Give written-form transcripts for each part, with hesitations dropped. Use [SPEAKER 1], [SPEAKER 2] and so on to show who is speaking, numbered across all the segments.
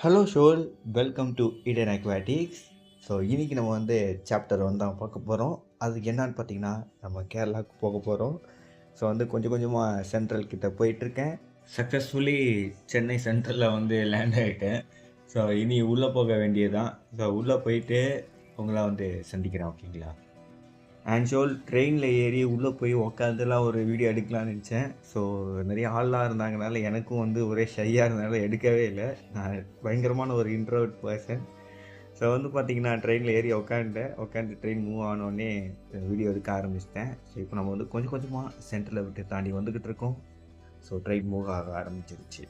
[SPEAKER 1] Hello ஷோல், welcome to Eden Aquatics. So இன்றைக்கி நம்ம சாப்டர் தான் பார்க்க போகிறோம். அதுக்கு என்னான்னு பார்த்தீங்கன்னா, நம்ம கேரளாவுக்கு போக போகிறோம். ஸோ கொஞ்சம் கொஞ்சமாக சென்ட்ரல் கிட்ட போயிட்டுருக்கேன். சக்ஸஸ்ஃபுல்லி சென்னை சென்ட்ரலில் லேண்ட் ஆகிட்டேன். ஸோ இனி உள்ளே போக வேண்டியதுதான். ஸோ உள்ளே போயிட்டு உங்களை சந்திக்கிறேன், ஓகேங்களா? அண்ட் ஷோல் ட்ரெயினில் ஏறி உள்ளே போய் உட்காந்துலாம் ஒரு வீடியோ எடுக்கலான்னு நினச்சேன். ஸோ நிறைய ஆள்லாம் இருந்தாங்கனால எனக்கும் ஒரே ஷையாக இருந்தனால எடுக்கவே இல்லை. நான் பயங்கரமான ஒரு இன்ட்ரோவர்ட் பர்சன். ஸோ பார்த்தீங்கன்னா ட்ரெயினில் ஏறி உட்காந்து ட்ரெயின் மூவ் ஆனோடனே வீடியோ எடுக்க ஆரம்பிச்சிட்டேன். ஸோ இப்போ நம்ம கொஞ்சம் கொஞ்சமாக சென்டரில் விட்டு தாண்டி வந்துக்கிட்டு இருக்கோம். ஸோ ட்ரெயின் மூவ் ஆக ஆரம்பிச்சிருச்சு.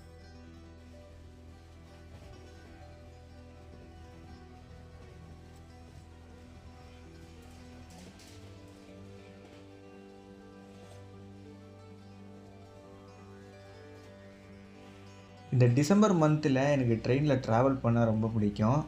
[SPEAKER 1] இந்த டிசம்பர் மந்தில் எனக்கு ட்ரெயினில் ட்ராவல் பண்ண ரொம்ப பிடிக்கும்.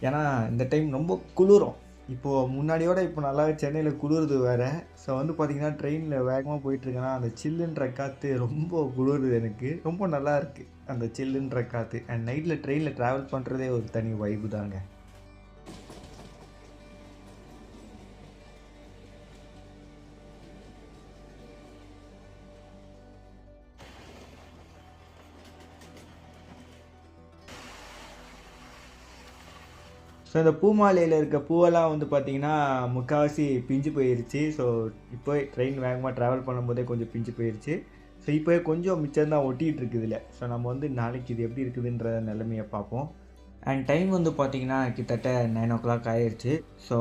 [SPEAKER 1] ஏன்னா இந்த டைம் ரொம்ப குளிரும். இப்போது முன்னாடியோட இப்போ நல்லாவே சென்னையில் குளிருது வேறு. ஸோ பார்த்திங்கன்னா ட்ரெயினில் வேகமாக போயிட்டுருக்கேன்னா அந்த சில்லுன்ற காற்று ரொம்ப குளிருது. எனக்கு ரொம்ப நல்லா இருக்குது அந்த சில்லுன்ற காற்று. அண்ட் நைட்டில் ட்ரெயினில் ட்ராவல் பண்ணுறதே ஒரு தனி வைப்பு தாங்க. ஸோ இந்த பூ மாலையில் இருக்க பூவெல்லாம் பார்த்திங்கன்னா முக்கால்வாசி பிஞ்சு போயிடுச்சு. ஸோ இப்போ ட்ரெயின் வேகமாக ட்ராவல் பண்ணும்போதே கொஞ்சம் பிஞ்சு போயிடுச்சு. ஸோ இப்போ கொஞ்சம் மிச்சம் தான் ஒட்டிகிட்டு இருக்குது இல்லை. ஸோ நம்ம நாளைக்கு இது எப்படி இருக்குதுன்ற நிலைமையை பார்ப்போம். அண்ட் டைம் பார்த்திங்கன்னா கிட்டத்தட்ட 9 o'clock ஆயிடுச்சு. ஸோ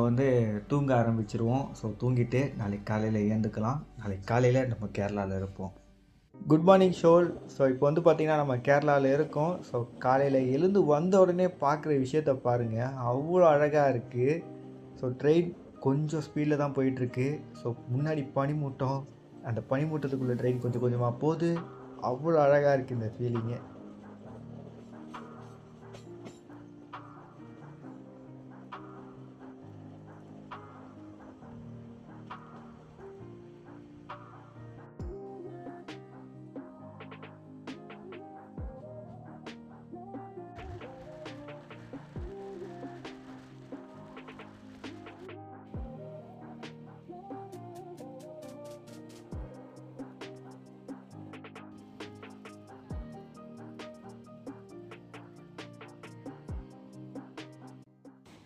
[SPEAKER 1] தூங்க ஆரம்பிச்சிருவோம். ஸோ தூங்கிட்டு நாளைக்கு காலையில் ஏந்துக்கலாம். நாளைக்கு காலையில் நம்ம கேரளாவில் இருப்போம். Good morning ஷோல். ஸோ இப்போ பார்த்திங்கன்னா நம்ம கேரளாவில் இருக்கோம். ஸோ காலையில் எழுந்து வந்த உடனே பார்க்குற விஷயத்த பாருங்கள், அவ்வளோ அழகாக இருக்குது. ஸோ ட்ரெயின் கொஞ்சம் ஸ்பீடில் தான் போயிட்டுருக்கு. ஸோ முன்னாடி பனிமூட்டம், அந்த பனிமூட்டத்துக்குள்ளே ட்ரெயின் கொஞ்சம் கொஞ்சமாக போகுது. அவ்வளோ அழகாக இருக்குது இந்த ஃபீலிங்கு.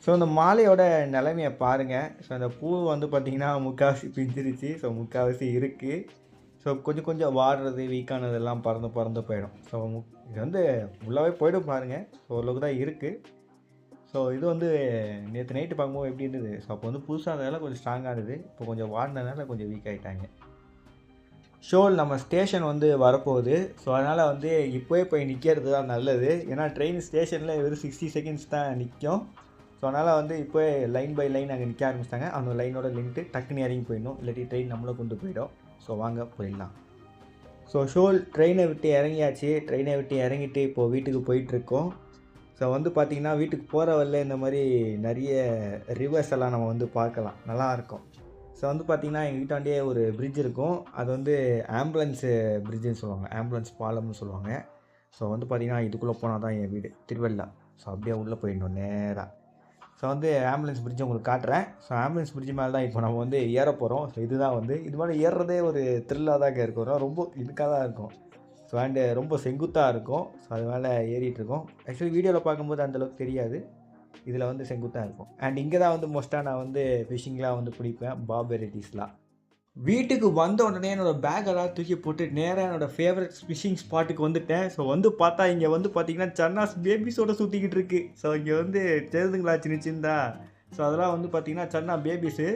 [SPEAKER 1] ஸோ அந்த மாலையோட நிலைமையை பாருங்கள். ஸோ அந்த பூ பார்த்திங்கன்னா முக்கால்வாசி பிஞ்சிருச்சு. ஸோ முக்கால்வாசி இருக்குது. ஸோ கொஞ்சம் கொஞ்சம் வாடுறது, வீக்கானதெல்லாம் பறந்து போயிடும். ஸோ இது உள்ளவே போய்டும் பாருங்கள். ஸோ ஓரளவுக்கு தான் இருக்குது. ஸோ இது நேற்று நைட்டு பார்க்கும்போது எப்படி இருந்தது. ஸோ அப்போ புதுசாக இருந்ததால கொஞ்சம் ஸ்ட்ராங்காக இருந்தது. இப்போ கொஞ்சம் வாடினதுனால கொஞ்சம் வீக் ஆகிட்டாங்க. ஷோல் நம்ம ஸ்டேஷன் வரப்போகுது. ஸோ அதனால் இப்போவே போய் நிற்கிறது தான் நல்லது. ஏன்னா ட்ரெயின் ஸ்டேஷனில் வெறும் 60 seconds தான் நிற்கும். ஸோ அதனால் இப்போவே லைன் பை லைன் அங்கே நிற்க ஆரம்பிச்சிட்டாங்க. அந்த லைனோட லிங்க்ட்டு டக்குன்னு இறங்கி போயிடணும். இல்லாட்டி ட்ரெயின் நம்மளை கொண்டு போயிடும். ஸோ வாங்க போயிடலாம். ஸோ ஷோல் ட்ரெயினை விட்டு இறங்கியாச்சு. ட்ரெயினை விட்டு இறங்கிட்டு இப்போது வீட்டுக்கு போயிட்டுருக்கோம். ஸோ பார்த்திங்கன்னா வீட்டுக்கு போகிற வழியில் இந்த மாதிரி நிறைய ரிவர்ஸ் எல்லாம் நம்ம பார்க்கலாம், நல்லாயிருக்கும். ஸோ பார்த்திங்கன்னா எங்கள் வீட்டாண்டியே ஒரு பிரிட்ஜ் இருக்கும். அது ஆம்புலன்ஸு பிரிட்ஜுன்னு சொல்லுவாங்க, ஆம்புலன்ஸ் பாலம்னு சொல்லுவாங்க. ஸோ பார்த்திங்கன்னா இதுக்குள்ளே போனால் தான் என் வீடு, திருவள்ளா. ஸோ அப்படியே உள்ளே போயிடணும் நேராக. ஸோ ஆம்புலன்ஸ் பிரிட்ஜ் உங்களுக்கு காட்டுறேன். ஸோ ஆம்புலன்ஸ் பிரிட்ஜ் மேலே தான் இப்போ நம்ம ஏற போகிறோம். ஸோ இதுதான் இது மேலே ஏறுறதே ஒரு த்ரில்லாக தாங்க இருக்கும். ரொம்ப இதுக்காக தான் இருக்கும். ஸோ அண்டு ரொம்ப செங்குத்தாக இருக்கும். ஸோ அது மேலே ஏறிட்டுருக்கோம். ஆக்சுவலி வீடியோவில் பார்க்கும்போது அந்தளவுக்கு தெரியாது. இதில் செங்குத்தாக இருக்கும். அண்ட் இங்கே தான் மோஸ்ட்டாக நான் ஃபிஷிங்லாம் பிடிப்பேன், பாப் வெரைட்டிஸ்லாம். வீட்டுக்கு வந்த உடனே என்னோடய பேக்கெல்லாம் தூக்கி போட்டு நேராக என்னோடய ஃபேவரட் ஃபிஷிங் ஸ்பாட்டுக்கு வந்துட்டேன். ஸோ பார்த்தா இங்கே பார்த்திங்கன்னா சன்னாஸ் பேபிஸோடு சுற்றிக்கிட்டு இருக்குது. ஸோ இங்கே தெரியுதுங்களா சின்னதா. ஸோ அதெல்லாம் பார்த்திங்கன்னா சன்னா பேபிஸு.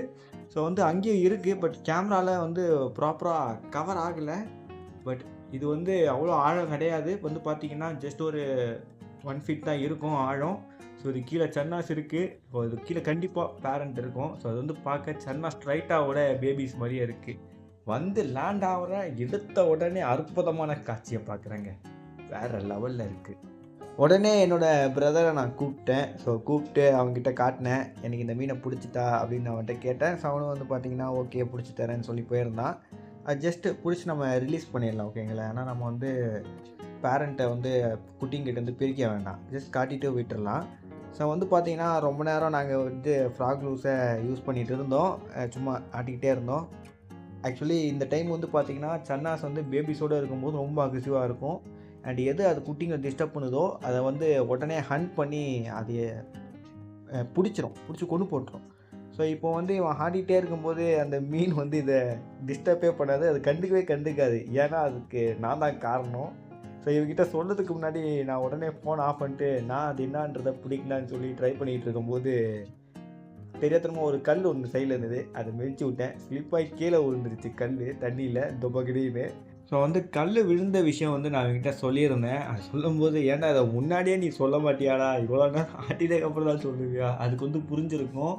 [SPEAKER 1] ஸோ அங்கேயும் இருக்குது. பட் கேமராவில் ப்ராப்பராக கவர் ஆகலை. பட் இது அவ்வளோ ஆழம் கிடையாது. பார்த்திங்கன்னா ஜஸ்ட் ஒரு 1 feet தான் இருக்கும் ஆழம். ஸோ இது கீழே சன்னாஸ் இருக்குது. ஸோ இது கீழே கண்டிப்பாக பேரண்ட் இருக்கும். ஸோ அது பார்க்க சன்னாஸ் ஸ்ட்ரைட்டாவோட பேபிஸ் மாதிரியே இருக்குது. லேண்ட் ஆகிற எடுத்த உடனே அற்புதமான காட்சியை பார்க்குறேங்க. வேறு லெவலில் இருக்குது. உடனே என்னோடய பிரதரை நான் கூப்பிட்டேன். ஸோ கூப்பிட்டு அவங்ககிட்ட காட்டினேன், எனக்கு இந்த மீனை பிடிச்சிட்டா அப்படின்னு அவன்கிட்ட கேட்டேன். ஸோ அவனும் பார்த்திங்கன்னா ஓகே பிடிச்சி தரேன்னு சொல்லி போயிருந்தான். அது ஜஸ்ட்டு பிடிச்சி நம்ம ரிலீஸ் பண்ணிடலாம், ஓகேங்களா? ஏன்னா நம்ம பேரண்ட்டை வந்து குட்டிங்கிட்டேருந்து பிரிக்க வேண்டாம். ஜஸ்ட் காட்டிட்டு விட்டுறலாம். ஸோ வந்து பார்த்தீங்கன்னா, ரொம்ப நேரம் நாங்கள் வந்து ஃப்ராக் லூஸை யூஸ் பண்ணிகிட்டு இருந்தோம். சும்மா ஆட்டிக்கிட்டே இருந்தோம். ஆக்சுவலி இந்த டைம் வந்து பார்த்தீங்கன்னா, சன்னாஸ் வந்து பேபிஸோடு இருக்கும்போது ரொம்ப அக்ரெசிவாக இருக்கும். அண்ட் எது அது குட்டிங்க டிஸ்டர்ப் பண்ணுதோ அதை வந்து உடனே ஹண்ட் பண்ணி அதை பிடிச்சி கொண்டு போட்டுரும். ஸோ இப்போ வந்து இவன் ஆடிட்டே இருக்கும்போது அந்த மீன் வந்து இதை டிஸ்டர்பே பண்ணாது, அது கண்டுக்காது. ஏன்னா அதுக்கு நான் தான் காரணம். ஸோ இவங்கிட்ட சொல்கிறதுக்கு முன்னாடி நான் உடனே ஃபோன் ஆஃப் பண்ணிட்டு நான் அது என்னான்றதை பிடிக்கலான்னு சொல்லி ட்ரை பண்ணிகிட்டு இருக்கும்போது தெரியாதனமாக ஒரு கல் ஒன்று சைடில் இருந்தது, அதை மிதிச்சு விட்டேன். ஸ்லிப்பாகி கீழே விழுந்துருச்சு கல் தண்ணியில் தொபகிடின்னு. ஸோ வந்து கல் விழுந்த விஷயம் வந்து நான் அவங்ககிட்ட சொல்லியிருந்தேன். அது சொல்லும்போது ஏன்டா அதை முன்னாடியே நீ சொல்ல மாட்டியாடா, இவ்வளோ நேரம் ஆட்டினதுக்கப்புறம் தான் சொல்லுவியா, அதுக்கு வந்து புரிஞ்சிருக்கும்.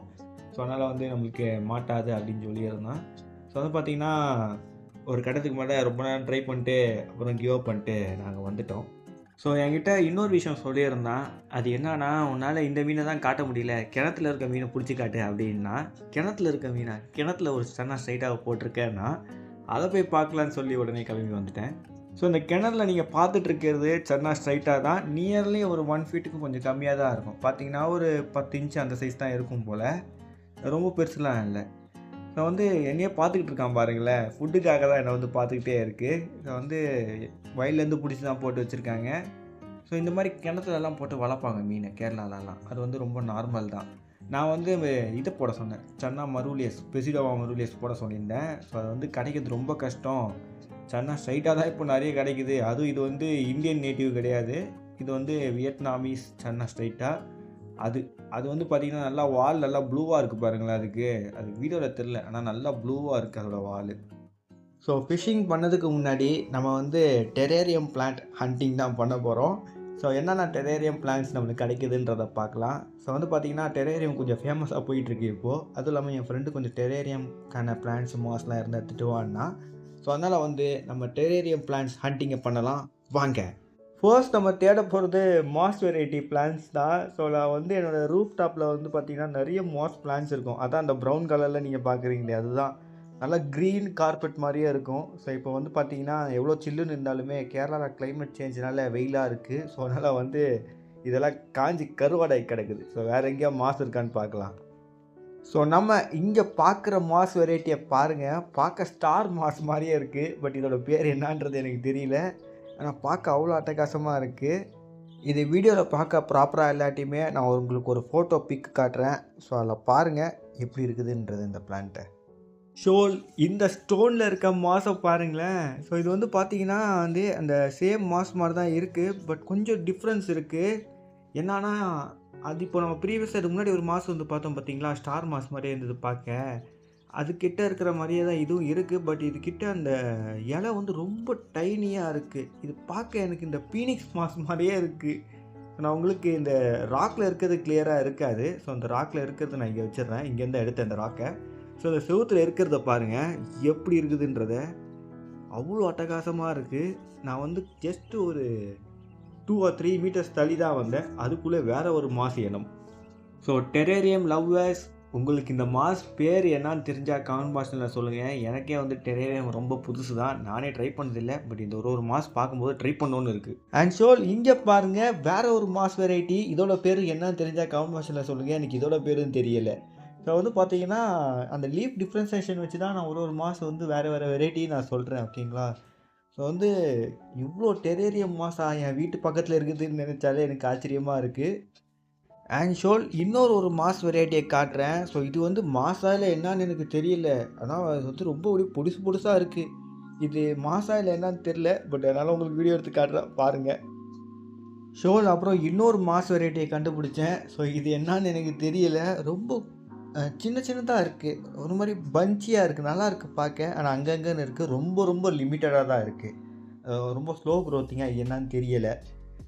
[SPEAKER 1] ஸோ அதனால் வந்து நம்மளுக்கு மாட்டாது அப்படின்னு சொல்லியிருந்தான். ஸோ வந்து பார்த்திங்கன்னா ஒரு கட்டத்துக்கு மேலே ரொம்ப நேரம் ட்ரை பண்ணிட்டு அப்புறம் கிவ் அப் பண்ணிட்டு நாங்கள் வந்துட்டோம். ஸோ என்கிட்ட இன்னொரு விஷயம் சொல்லியிருந்தான். அது என்னன்னா, உன்னால் இந்த மீனை தான் காட்ட முடியல, கிணத்துல இருக்க மீனை பிடிச்சி காட்டு அப்படின்னா. கிணத்துல இருக்க மீனா? கிணத்துல ஒரு சன்னா ஸ்ட்ரைட்டாக போட்டிருக்கேன்னா அதை போய் பார்க்கலான்னு சொல்லி உடனே கிளம்பி வந்துட்டேன். ஸோ இந்த கிணறுல நீங்கள் பார்த்துட்ருக்கிறது சன்னா ஸ்ட்ரைட்டாக தான். நியர்லி ஒரு 1 ஃபீட்டுக்கு கொஞ்சம் கம்மியாக தான் இருக்கும். பார்த்தீங்கன்னா ஒரு 10 இன்ச்சு அந்த சைஸ் தான் இருக்கும் போல், ரொம்ப பெருசுலாம் இல்லை. ஸோ வந்து என்னையே பார்த்துக்கிட்டு இருக்கான் பாருங்களேன், ஃபுட்டுக்காக தான் என்னை வந்து பார்த்துக்கிட்டே இருக்குது. ஸோ வந்து வயல்லேருந்து பிடிச்சி தான் போட்டு வச்சுருக்காங்க. ஸோ இந்த மாதிரி கிணத்துலலாம் போட்டு வளர்ப்பாங்க மீனை கேரளாலலாம். அது வந்து ரொம்ப நார்மல் தான். நான் வந்து இதை போட சொன்னேன், சன்னா மருலியஸ், பெசிடோவா மருலியஸ் போட சொல்லியிருந்தேன். ஸோ அது வந்து கிடைக்கிறது ரொம்ப கஷ்டம். சன்னா ஸ்ட்ரைட்டாக தான் இப்போ நிறைய கிடைக்குது. அதுவும் இது வந்து இந்தியன் நேட்டிவ் கிடையாது, இது வந்து வியட்நாமீஸ் சன்னா ஸ்ட்ரைட்டாக. அது வந்து பார்த்திங்கன்னா நல்லா வால் நல்லா ப்ளூவாக இருக்குது பாருங்களேன். அது வீடியோவில் தெரில, ஆனால் நல்லா ப்ளூவாக இருக்குது அதோட வால். ஸோ ஃபிஷ்ஷிங் பண்ணதுக்கு முன்னாடி நம்ம வந்து டெரேரியம் பிளான்ட் ஹண்டிங் தான் பண்ண போகிறோம். ஸோ என்னென்ன டெரேரியம் பிளான்ட்ஸ் நம்மளுக்கு கிடைக்குதுன்றதை பார்க்கலாம். ஸோ வந்து பார்த்திங்கன்னா டெரேரியம் கொஞ்சம் ஃபேமஸாக போயிட்டுருக்கு இப்போது. அதுவும் இல்லாமல் என் ஃப்ரெண்டு கொஞ்சம் டெரேரியம்க்கான பிளான்ட்ஸ் மாஸ்லாம் இருந்து எடுத்துகிட்டு வான்னா. ஸோ அதனால் வந்து நம்ம டெரேரியம் பிளான்ட்ஸ் ஹண்டிங்கை பண்ணலாம் வாங்க. ஃபர்ஸ்ட் நம்ம தேட போகிறது மாஸ் வெரைட்டி பிளான்ட்ஸ் தான். ஸோ நான் வந்து என்னோடய ரூஃப் டாப்பில் வந்து பார்த்திங்கன்னா நிறைய மாஸ் பிளான்ட்ஸ் இருக்கும். அதான் அந்த ப்ரௌன் கலரில் நீங்கள் பார்க்குறீங்களே, அதுதான் நல்லா க்ரீன் கார்பெட் மாதிரியே இருக்கும். ஸோ இப்போ வந்து பார்த்திங்கன்னா எவ்வளோ சில்லுன்னு இருந்தாலுமே கேரளாவில் கிளைமேட் சேஞ்சினால வெயிலாக இருக்குது. ஸோ அதனால் வந்து இதெல்லாம் காஞ்சி கருவாடாகி கிடக்குது. ஸோ வேறு எங்கேயா மாஸ் இருக்கான்னு பார்க்கலாம். ஸோ நம்ம இங்கே பார்க்குற மாஸ் வெரைட்டியை பாருங்கள், பார்க்க ஸ்டார் மாஸ் மாதிரியே இருக்குது. பட் இதோட பேர் என்னான்றது எனக்கு தெரியல, ஆனால் பார்க்க அவ்வளோ அட்டகாசமாக இருக்குது. இது வீடியோவில் பார்க்க ப்ராப்பராக இல்லாட்டியுமே நான் உங்களுக்கு ஒரு ஃபோட்டோ பிக் காட்டுறேன். ஸோ அதில் பாருங்கள் எப்படி இருக்குதுன்றது இந்த பிளான்ட்டை. ஷோல் இந்த ஸ்டோனில் இருக்க மாஸை பாருங்களேன். ஸோ இது வந்து பார்த்திங்கன்னா வந்து அந்த சேம் மாஸ் மாதிரி தான் இருக்குது, பட் கொஞ்சம் டிஃப்ரென்ஸ் இருக்குது. என்னன்னா அது இப்போ நம்ம ப்ரீவியஸாக இதுக்கு முன்னாடி ஒரு மாஸ் வந்து பார்த்தோம் பார்த்தீங்களா, ஸ்டார் மாஸ் மாதிரியே இருந்தது பார்க்க. அதுக்கிட்ட இருக்கிற மாதிரியே தான் இதுவும் இருக்குது. பட் இதுக்கிட்ட அந்த இலை வந்து ரொம்ப டைனியாக இருக்குது. இது பார்க்க எனக்கு இந்த பீனிக்ஸ் மாஸ் மாதிரியே இருக்குது. நான் உங்களுக்கு இந்த ராக்கில் இருக்கிறது கிளியராக இருக்காது. ஸோ அந்த ராக்கில் இருக்கிறது நான் இங்கே வச்சிடுறேன், இங்கேருந்து எடுத்த அந்த ராக்கை. ஸோ இந்த செவுத்தில் இருக்கிறத பாருங்கள் எப்படி இருக்குதுன்றத, அவ்வளோ அட்டகாசமாக இருக்குது. நான் வந்து ஜஸ்ட்டு ஒரு 2 or 3 மீட்டர்ஸ் தள்ளி தான் வந்தேன், அதுக்குள்ளே வேறு ஒரு மாஸ் இனம். ஸோ டெரேரியம் லவ்வர்ஸ், உங்களுக்கு இந்த மாஸ் பேர் என்னான்னு தெரிஞ்சால் கமெண்ட் பாக்ஸில் சொல்லுங்கள். எனக்கே வந்து டெரேரியம் ரொம்ப புதுசு தான், நானே ட்ரை பண்ணதில்லை. பட் இந்த ஒரு மாஸ் பார்க்கும்போது ட்ரை பண்ணணுன்னு இருக்குது. அண்ட் ஷோல் இங்கே பாருங்கள் வேறு ஒரு மாஸ் வெரைட்டி. இதோட பேர் என்னன்னு தெரிஞ்சால் கமெண்ட் பாக்ஸில் சொல்லுங்கள், எனக்கு இதோட பேருன்னு தெரியலை. ஸோ வந்து பார்த்தீங்கன்னா அந்த லீஃப் டிஃப்ரென்சேஷன் வச்சு தான் நான் ஒரு மாஸ் வந்து வேறு வெரைட்டி நான் சொல்கிறேன், ஓகேங்களா. ஸோ வந்து இவ்வளோ டெரேரியம் மாஸா என் வீட்டு பக்கத்தில் இருக்குதுன்னு நினச்சாலே எனக்கு ஆச்சரியமாக இருக்குது. அண்ட் ஷோல் இன்னொரு மாஸ் வெரைட்டியை காட்டுறேன். ஸோ இது வந்து மாஸா இல்லை என்னான்னு எனக்கு தெரியல, ஆனால் அது வந்து ரொம்ப பொடுசாக இருக்குது. இது மாஸா இல்லை என்னான்னு தெரியல, பட் அதனால் உங்களுக்கு வீடியோ எடுத்து காட்டுறேன் பாருங்கள். ஷோல் அப்புறம் இன்னொரு மாஸ் வெரைட்டியை கண்டுபிடிச்சேன். ஸோ இது என்னான்னு எனக்கு தெரியல, ரொம்ப சின்னதாக இருக்குது, ஒரு மாதிரி பஞ்சியாக இருக்குது, நல்லா இருக்குது பார்க்க. ஆனால் அங்கங்கன்னு இருக்குது, ரொம்ப லிமிட்டடாக தான் இருக்குது, ரொம்ப ஸ்லோ க்ரோத்திங்காக என்னன்னு தெரியலை.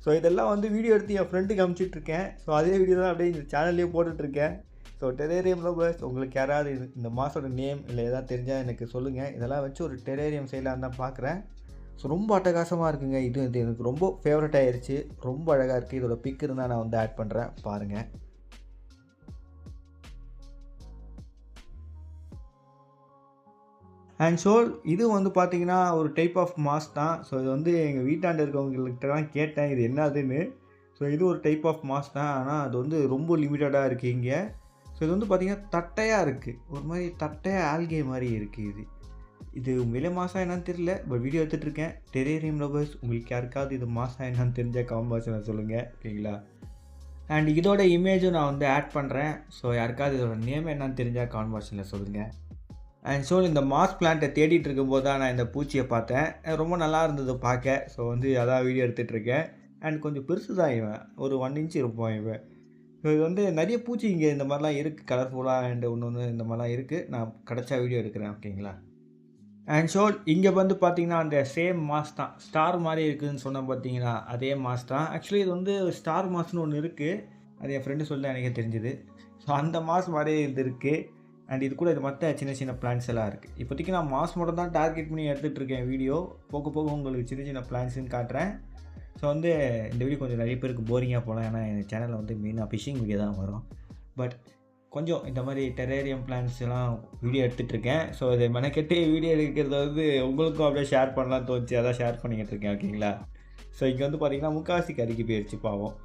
[SPEAKER 1] ஸோ இதெல்லாம் வந்து வீடியோ எடுத்து என் ஃப்ரெண்டுக்கு அனுப்பிச்சிட்ருக்கேன். ஸோ அதே வீடியோ தான் அப்படியே இந்த சேனல்லேயே போட்டுட்ருக்கேன். ஸோ டெரேரியம் லவ்வர்ஸ், உங்களுக்கு யாராவது இந்த மாஸோட நேம் இல்லை எதாவது தெரிஞ்சால் எனக்கு சொல்லுங்கள். இதெல்லாம் வச்சு ஒரு டெரேரியம் செய்யலான்னு தான் பார்க்குறேன். ஸோ ரொம்ப அட்டகாசமாக இருக்குங்க. இது எனக்கு ரொம்ப ஃபேவரட் ஆகிடுச்சு, ரொம்ப அழகாக இருக்குது. இதோட பிக் இருந்தால் நான் வந்து ஆட் பண்ணுறேன் பாருங்கள். அண்ட் ஸோ இது வந்து பார்த்தீங்கன்னா ஒரு டைப் ஆஃப் மாஸ் தான். ஸோ இது வந்து எங்கள் வீட்டாண்ட இருக்கவங்ககிட்ட தான் கேட்டேன் இது என்னதுன்னு. ஸோ இது ஒரு டைப் ஆஃப் மாஸ் தான். ஆனால் அது வந்து ரொம்ப லிமிட்டடாக இருக்குது இங்கே. ஸோ இது வந்து பார்த்தீங்கன்னா தட்டையாக இருக்குது. ஒரு மாதிரி தட்டையாக ஆல்கே மாதிரி இருக்குது இது. இது உண்மையிலே மாஸா என்னன்னு தெரியல. பட் வீடியோ எடுத்துகிட்டு இருக்கேன். டெரேரியம் லவர்ஸ் உங்களுக்கு யாருக்காவது இது மாஸா என்னன்னு தெரிஞ்சால் கமெண்ட் பாக்ஸில் சொல்லுங்கள். ஓகேங்களா? அண்ட் இதோட இமேஜும் நான் வந்து ஆட் பண்ணுறேன். ஸோ யாருக்காவது இதோட நேம் என்னன்னு தெரிஞ்சால் கமெண்ட் பாக்ஸில் சொல்லுங்கள். அண்ட் ஸோ இந்த மாஸ் பிளான்ட்டை தேடிட்டு இருக்கும்போது தான் நான் இந்த பூச்சியை பார்த்தேன். ரொம்ப நல்லா இருந்தது பார்க்க. ஸோ வந்து அதான் வீடியோ எடுத்துகிட்ருக்கேன். அண்ட் கொஞ்சம் பெருசு தான் இவன். ஒரு 1 இன்ச் இருப்பான் இவன். ஸோ இது வந்து நிறைய பூச்சி இங்கே இந்த மாதிரிலாம் இருக்குது. கலர்ஃபுல்லாக அண்ட் ஒன்று இந்த மாதிரிலாம் இருக்குது. நான் கிடச்சா வீடியோ எடுக்கிறேன். ஓகேங்களா? அண்ட் ஸோ இங்கே வந்து பார்த்தீங்கன்னா அந்த சேம் மாஸ் தான். ஸ்டார் மாதிரி இருக்குதுன்னு சொன்னால் பார்த்தீங்கன்னா அதே மாஸ் தான். ஆக்சுவலி இது வந்து ஸ்டார் மாஸ்னு ஒன்று இருக்குது. அது என் ஃப்ரெண்டு சொல்லி தான் எனக்கே தெரிஞ்சுது. ஸோ அந்த மாஸ் மாதிரி இது இருக்குது. அண்ட் இது கூட இது மற்ற சின்ன சின்ன பிளான்ஸ் எல்லாம் இருக்குது. இப்போதைக்கு நான் மாஸ் மட்டும் தான் டார்கெட் பண்ணி எடுத்துகிட்டு இருக்கேன் வீடியோ. போக போக உங்களுக்கு சின்ன சின்ன பிளான்ஸுன்னு காட்டுறேன். ஸோ வந்து இந்த வீடியோ கொஞ்சம் நிறைய பேருக்கு போரிங்காக போகலாம். ஏன்னா என் சேனலில் வந்து மெயினாக ஃபிஷிங் வீடியோ தான் வரும். பட் கொஞ்சம் இந்த மாதிரி டெரேரியம் பிளான்ஸ் எல்லாம் வீடியோ எடுத்துகிட்ருக்கேன். ஸோ இதை மெனக்கெட்டு வீடியோ எடுக்கிறது வந்து உங்களுக்கும் அப்படியே ஷேர் பண்ணலாம் தோணுச்சு. அதான் ஷேர் பண்ணிக்கிட்டு இருக்கேன். ஓகேங்களா? ஸோ இங்கே வந்து பார்த்திங்கன்னா முக்காசி கறிக்கு போயிடுச்சு பாவம்.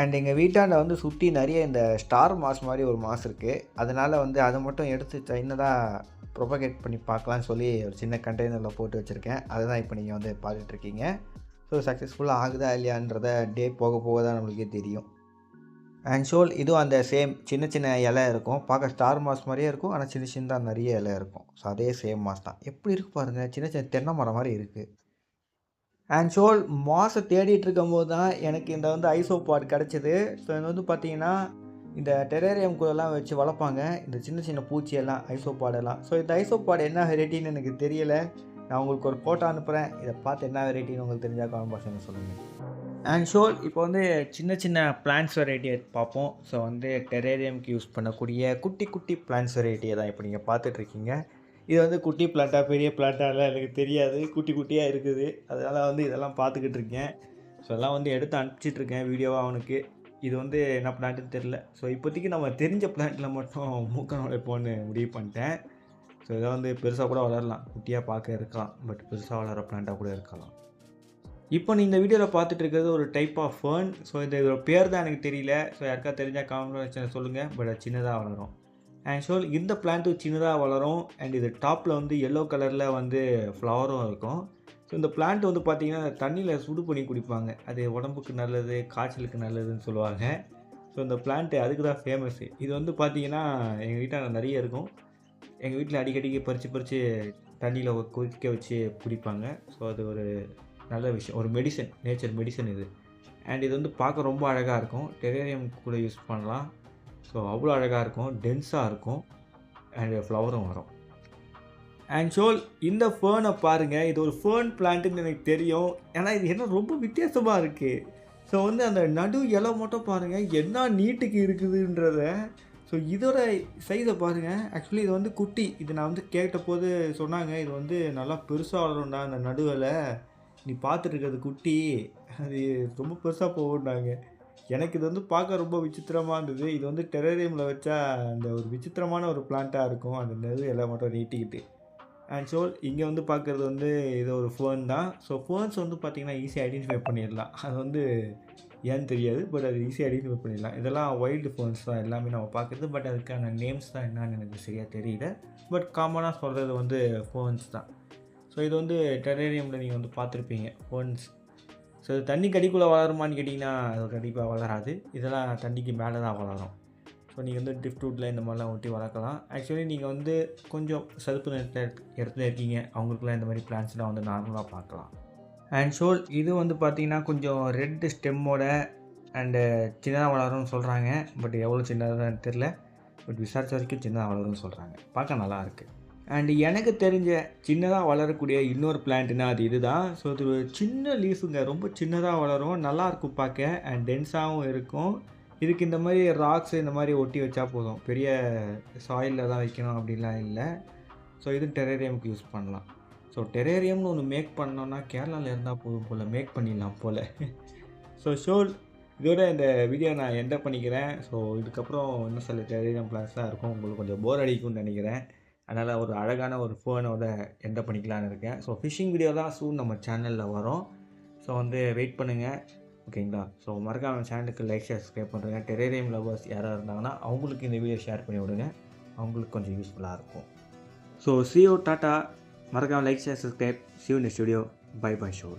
[SPEAKER 1] அண்ட் எங்கள் வீட்டாண்ட வந்து சுற்றி நிறைய இந்த ஸ்டார் மாஸ் மாதிரி ஒரு மாஸ் இருக்குது. அதனால் வந்து அதை மட்டும் எடுத்து சின்னதாக ப்ரொபகேட் பண்ணி பார்க்கலான்னு சொல்லி ஒரு சின்ன கண்டெய்னரில் போட்டு வச்சுருக்கேன். அதுதான் இப்போ நீங்கள் வந்து பார்த்துட்ருக்கீங்க. ஸோ சக்ஸஸ்ஃபுல்லாக ஆகுதா இல்லையான்றத டே போக போக தான் நம்மளுக்கே தெரியும். அண்ட் ஸோ இதுவும் அந்த சேம் சின்ன சின்ன இலை இருக்கும். பார்க்க ஸ்டார் மாஸ் மாதிரியே இருக்கும். ஆனால் சின்ன சின்னதாக நிறைய இலை இருக்கும். ஸோ அதே சேம் மாஸ் தான். எப்படி இருக்குது பாருங்கள். சின்ன சின்ன தென்னை மரம் மாதிரி இருக்குது. அண்ட் ஸோ மாஸை தேடிட்டு இருக்கும்போது தான் எனக்கு இந்த வந்து ஐசோபாட் கிடச்சிது. ஸோ இது வந்து பார்த்திங்கன்னா இந்த டெரேரியம் கூடலாம் வச்சு வளர்ப்பாங்க. இந்த சின்ன சின்ன பூச்சியெல்லாம் ஐசோபாடெல்லாம். ஸோ இந்த ஐசோபாட் என்ன வெரைட்டின்னு எனக்கு தெரியலை. நான் உங்களுக்கு ஒரு ஃபோட்டோ அனுப்புகிறேன். இதை பார்த்து என்ன வெரைட்டின்னு உங்களுக்கு தெரிஞ்சால் கமெண்ட் பாக்ஸில் சொல்லுங்கள். அண்ட் ஸோ இப்போ வந்து சின்ன சின்ன பிளான்ஸ் வெரைட்டியை பார்ப்போம். ஸோ வந்து டெரேரியம்க்கு யூஸ் பண்ணக்கூடிய குட்டி குட்டி பிளான்ஸ் வெரைட்டியை தான் இப்போ நீங்கள் பார்த்துட்ருக்கீங்க. இது வந்து குட்டி பிளான்ட்டா பெரிய பிளான்ட்டாலாம் எனக்கு தெரியாது. குட்டி குட்டியாக இருக்குது. அதனால் வந்து இதெல்லாம் பார்த்துக்கிட்டு இருக்கேன். ஸோ எல்லாம் வந்து எடுத்து அனுப்பிச்சிட்ருக்கேன் வீடியோவாக அவனுக்கு. இது வந்து என்ன பிளான்ட்டுன்னு தெரில. ஸோ இப்போதைக்கு நம்ம தெரிஞ்ச பிளான்ட்டில் மட்டும் மூக்க நுழைப்போன்னு முடிவு பண்ணிட்டேன். ஸோ இதை வந்து பெருசாக கூட வளரலாம். குட்டியாக பார்க்க இருக்கலாம். பட் பெருசாக வளர பிளான்ட்டாக கூட இருக்கலாம். இப்போ நீ இந்த வீடியோவில் பார்த்துட்டு இருக்கிறது ஒரு டைப் ஆஃப் ஃபர்ன். ஸோ இதோட பேர் தான் எனக்கு தெரியல. ஸோ யாருக்கா தெரிஞ்சால் கமெண்ட் பாக்ஸில் சொல்லுங்கள். பட் அது சின்னதாக வளரும். அண்ட் ஸோ இந்த பிளான்ட்டு சின்னதாக வளரும். அண்ட் இது டாப்பில் வந்து எல்லோ கலரில் வந்து ஃப்ளவரும் இருக்கும். ஸோ இந்த பிளான்ட் வந்து பார்த்திங்கன்னா தண்ணியில் சுடு பண்ணி குடிப்பாங்க. அது உடம்புக்கு நல்லது, காய்ச்சலுக்கு நல்லதுன்னு சொல்லுவாங்க. ஸோ இந்த பிளான்ட்டு அதுக்கு தான் ஃபேமஸ்ஸு. இது வந்து பார்த்திங்கன்னா எங்கள் வீட்டில் நிறைய இருக்கும். எங்கள் வீட்டில் அடிக்கடிக்கு பறித்து தண்ணியில் கொதிக்க வச்சு குடிப்பாங்க. ஸோ அது ஒரு நல்ல விஷயம். ஒரு மெடிசன், நேச்சர் மெடிசன் இது. அண்ட் இது வந்து பார்க்க ரொம்ப அழகாக இருக்கும். டெரேரியம் கூட யூஸ் பண்ணலாம். ஸோ அவ்வளோ அழகாக இருக்கும். டென்ஸாக இருக்கும். அண்ட் ஃப்ளவரும் வரும். அண்ட் ஸோ இந்த ஃபேர்னை பாருங்கள். இது ஒரு ஃபேர்ன் பிளான்ட்டுன்னு எனக்கு தெரியும். ஏன்னா இது என்ன ரொம்ப வித்தியாசமாக இருக்குது. ஸோ வந்து அந்த நடு இலை மட்டும் பாருங்கள் என்ன நீட்டுக்கு இருக்குதுன்றத. ஸோ இதோட சைஸை பாருங்கள். ஆக்சுவலி இது வந்து குட்டி. இது நான் வந்து கேட்டபோது சொன்னாங்க இது வந்து நல்லா பெருசாக வளரும்டா அந்த நடுவில். நீ பார்த்துட்டு இருக்கிறது குட்டி, அது ரொம்ப பெருசாக போகும்னாங்க. எனக்கு இது வந்து பார்க்க ரொம்ப விசித்திரமாக இருந்தது. இது வந்து டெரேரியமில் வச்சா அந்த ஒரு விசித்திரமான ஒரு பிளான்ட்டாக இருக்கும். அந்த நெரு எல்லாம் மட்டும் நீட்டிக்கிட்டு. அண்ட் ஸோ இங்கே வந்து பார்க்குறது வந்து இது ஒரு ஃபேர்ன் தான். ஸோ ஃபேர்ன்ஸ் வந்து பார்த்திங்கன்னா ஈஸியாக ஐடென்டிஃபை பண்ணிடலாம். அது வந்து ஏன்னு தெரியாது. பட் அது ஈஸியாக ஐடென்டிஃபை பண்ணிடலாம். இதெல்லாம் வைல்டு ஃபேர்ன்ஸ் தான் எல்லாமே நம்ம பார்க்குறது. பட் அதுக்கான நேம்ஸ் தான் என்னன்னு எனக்கு சரியாக தெரியல. பட் காமனாக சொல்கிறது வந்து ஃபேர்ன்ஸ் தான். ஸோ இது வந்து டெரேரியமில் நீங்கள் வந்து பார்த்துருப்பீங்க ஃபேர்ன்ஸ். ஸோ இது தண்ணிக்கு அடிக்குள்ளே வளருமான்னு கேட்டிங்கன்னா அது கண்டிப்பாக வளராது. இதெல்லாம் தண்ணிக்கு மேலே தான் வளரும். ஸோ நீங்கள் வந்து ட்ரிஃப்ட்வுட்டில் இந்த மாதிரிலாம் ஒட்டி வளர்க்கலாம். ஆக்சுவலி நீங்கள் வந்து கொஞ்சம் சதுப்பு இடத்துல இருக்கீங்க, அவங்களுக்குலாம் இந்த மாதிரி பிளான்ஸ்லாம் வந்து நார்மலாக பார்க்கலாம். அண்ட் ஸோ இது வந்து பார்த்திங்கன்னா கொஞ்சம் ரெட் ஸ்டெம்மோட அண்டு சின்னதாக வளரும்னு சொல்கிறாங்க. பட் எவ்வளோ சின்னதாக தெரில. பட் விசாரித்த வரைக்கும் சின்னதாக வளரும்னு சொல்கிறாங்க. பார்க்க நல்லாயிருக்கு. அண்டு எனக்கு தெரிஞ்ச சின்னதாக வளரக்கூடிய இன்னொரு பிளான்ட்னா அது இது தான். ஸோ இது ஒரு சின்ன லீஃபுங்க. ரொம்ப சின்னதாக வளரும். நல்லாயிருக்கும் பார்க்க. அண்ட் டென்ஸாகவும் இருக்கும். இதுக்கு இந்த மாதிரி ராக்ஸ் இந்த மாதிரி ஒட்டி வச்சா போதும். பெரிய சாயிலில் தான் வைக்கணும் அப்படின்லாம் இல்லை. ஸோ இது டெரேரியமுக்கு யூஸ் பண்ணலாம். ஸோ டெரேரியம்னு ஒன்று மேக் பண்ணோன்னா கேரளாவில் இருந்தால் போதும் போல், மேக் பண்ணிடலாம் போல். ஸோ இதோட இந்த வீடியோ நான் எண்ட் பண்ணிக்கிறேன். ஸோ இதுக்கப்புறம் இன்னும் சில டெரேரியம் பிளான்ஸ் தான் இருக்கும். உங்களுக்கு கொஞ்சம் போர் அடிக்கும்னு நினைக்கிறேன். அதனால் ஒரு அழகான ஒரு ஃபோனோட எண்ட் பண்ணிக்கலான்னு இருக்கேன். ஸோ ஃபிஷிங் வீடியோ தான் சூன் நம்ம சேனலில் வரும். ஸோ வந்து வெயிட் பண்ணுங்கள். ஓகேங்களா? ஸோ மறக்காம சேனலுக்கு லைக், ஷேர், சப்ஸ்கிரைப் பண்ணுறேங்க. டெரேரியம் லவர்ஸ் யாராவது இருந்தாங்கன்னா அவங்களுக்கு இந்த வீடியோ ஷேர் பண்ணி விடுங்க. அவங்களுக்கு கொஞ்சம் யூஸ்ஃபுல்லாக இருக்கும். So see you, tata. மறக்காம like, share, subscribe. See you in the studio. Bye bye, show.